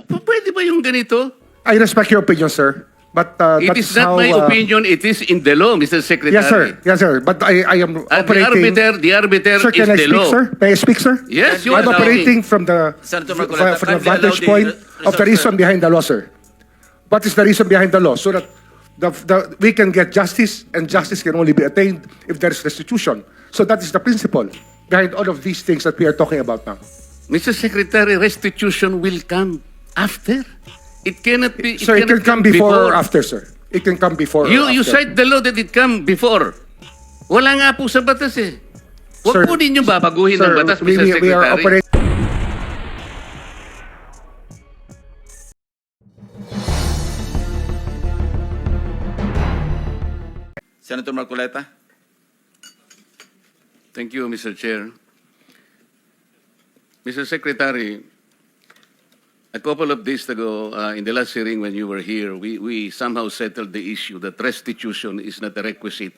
Pwede ba yung ganito? I respect your opinion, sir. But It that's is not how, my opinion, it is in the law, Mr. Secretary. Yes, sir. Yes, sir. But I am And operating. the arbiter Sir, is can I the speak, law. sir? May I speak, sir? Yes, you I'm are operating from the Senator Marcoleta, from the kindly allow vantage the point of the resource, reason behind the law, sir. What is the reason behind the law? So that we can get justice, and justice can only be attained if there is restitution. So that is the principle behind all of these things that we are talking about now. Mr. Secretary, restitution will come after. It cannot be. Sir, it can come before or after, sir. It can come before or You after. cite the law that it come before. Wala nga po sa batas eh. Sir, Huwag po ninyo babaguhin Sir, ang batas, we Mr. Secretary. are operating. Senator Marcoleta. Thank you, Mr. Chair. Mr. Secretary, a couple of days ago, in the last hearing when you were here, we somehow settled the issue that restitution is not a requisite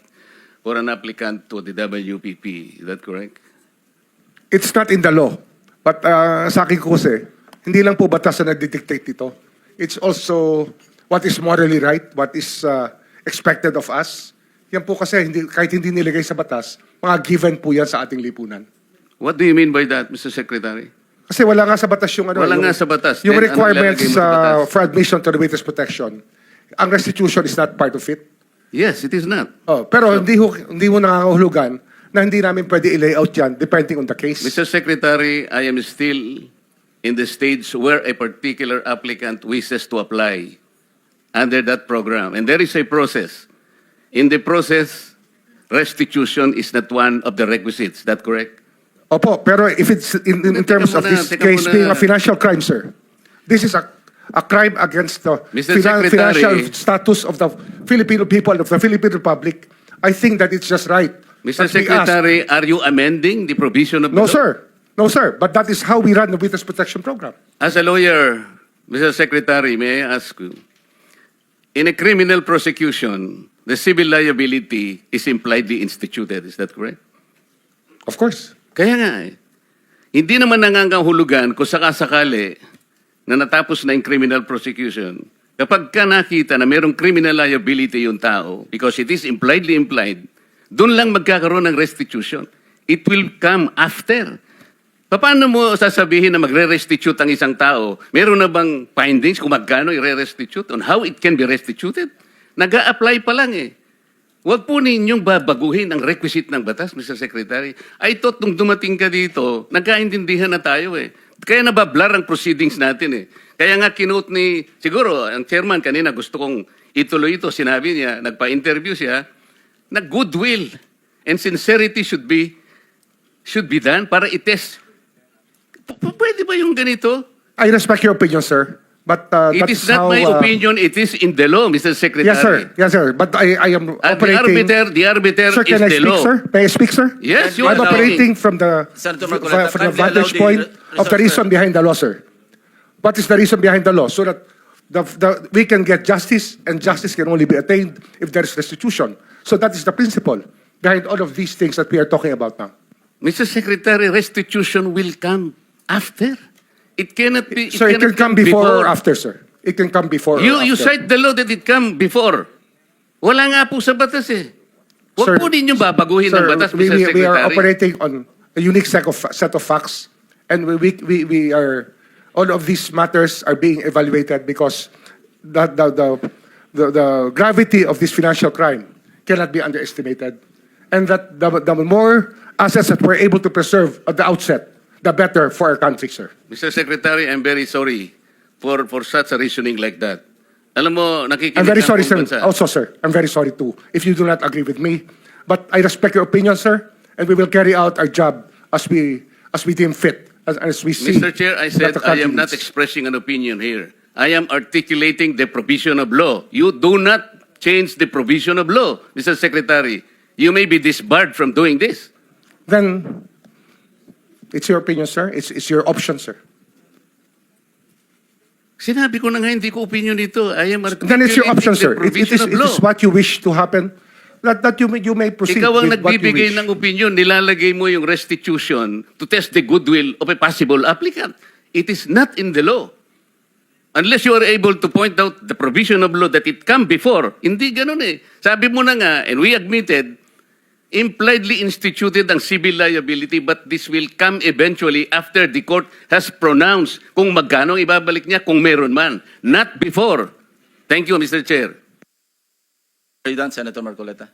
for an applicant to the WPP. Is that correct? It's not in the law. But sa akin ko kasi, hindi lang po batas na nagdidictate ito. It's also what is morally right, what is expected of us. Yan po kasi, kahit hindi nilagay sa batas, mga given po yan sa ating lipunan. What do you mean by that, Mr. Secretary? Kasi wala nga sa batas yung ano. Wala yung, nga sa batas. Yung Then, ano requirements ilalagay mo sa batas? for admission to the witness protection. Ang restitution is not part of it. Yes, it is not. Oh, pero hindi mo nangangahulugan na hindi namin pwede i-layout yan depending on the case. Mr. Secretary, I am still in the stage where a particular applicant wishes to apply under that program. And there is a process. In the process, restitution is not one of the requisites. Is that correct? Opo, pero if it's in terms of this case being a financial crime, sir, this is a crime against the Mr. Secretary, financial status of the Filipino people, of the Philippine Republic. I think that it's just right. Mr. that we ask. Secretary, are you amending the provision of the No, law? sir. No, sir. But that is how we run the witness protection program. As a lawyer, Mr. Secretary, may I ask you, in a criminal prosecution, the civil liability is impliedly instituted. Is that correct? Of course. Kaya nga eh. Hindi naman nangangahulugan kung sakasakali na natapos na yung criminal prosecution, kapag ka nakita na mayroong criminal liability yung tao, because it is impliedly implied, doon lang magkakaroon ng restitution. It will come after. Paano mo sasabihin na magre-restitute ang isang tao? Meron na bang findings kung magkano i-restitute on how it can be restituted? Nag-a-apply pa lang eh. Huwag po ninyong babaguhin ang requisite ng batas, Mr. Secretary. I thought nung dumating ka dito, nagkaintindihan na tayo eh. Kaya nabablar ang proceedings natin eh. Kaya nga kinote ni, siguro, ang chairman kanina gusto kong ituloy ito, sinabi niya, nagpa-interview siya, na goodwill and sincerity should be done para i-test. Pwede ba yung ganito? I respect your opinion, sir. But It that's is not how, my opinion, it is in the law, Mr. Secretary. Yes, sir. Yes, sir. But I am And operating. the arbiter Sir, can is I the speak, law. sir? May I speak, sir? Yes, you I'm are operating from the Senator Marcoleta, from the kindly allow vantage the point of the resource, reason behind the law, sir. What is the reason behind the law? So that we can get justice, and justice can only be attained if there is restitution. So that is the principle behind all of these things that we are talking about now. Mr. Secretary, restitution will come after. It cannot be. Sir, it can come before or after, sir. It can come before or You after. cite the law that it come before. Wala nga po sa batas eh. Huwag Sir, po ninyo babaguhin ang batas, we, Mr. we, we are Secretary. operating on a unique set of facts, and we are all of these matters are being evaluated because the gravity of this financial crime cannot be underestimated, and that the more assets that we're able to preserve at the outset, the better for our country, sir. Mr. Secretary, I'm very sorry for such a reasoning like that. Alam mo, nakikinig I'm very ang sorry, buong sir. bansa. Also, sir, I'm very sorry too if you do not agree with me, but I respect your opinion, sir, and we will carry out our job as we deem fit, as we see. Mr. Chair, I said that the I country am not needs. expressing an opinion here. I am articulating the provision of law. You do not change the provision of law, Mr. Secretary. You may be disbarred from doing this. Then it's your opinion, sir. It's your option, sir. Sinabi ko na nga, hindi ko opinion dito. I am Then it's your option, sir. the It provision of is law. what you wish to happen. That you may proceed Ikaw ang with what you nagbibigay wish. ng opinion, nilalagay mo yung restitution to test the goodwill of a possible applicant. It is not in the law. Unless you are able to point out the provision of law that it come before. Hindi ganun eh. Sabi mo na nga, and we admitted, impliedly instituted ang civil liability, but this will come eventually after the court has pronounced kung magkano ang ibabalik niya, kung meron man. Not before. Thank you, Mr. Chair. Are you done, Senator Marcoleta?